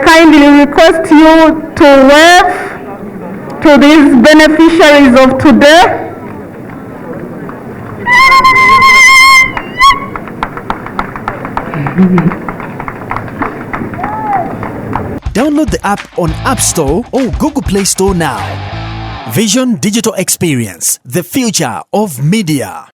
kindly request you to wave to these beneficiaries of today. Download the app on App Store or Google Play Store now. Vision Digital Experience, the future of media.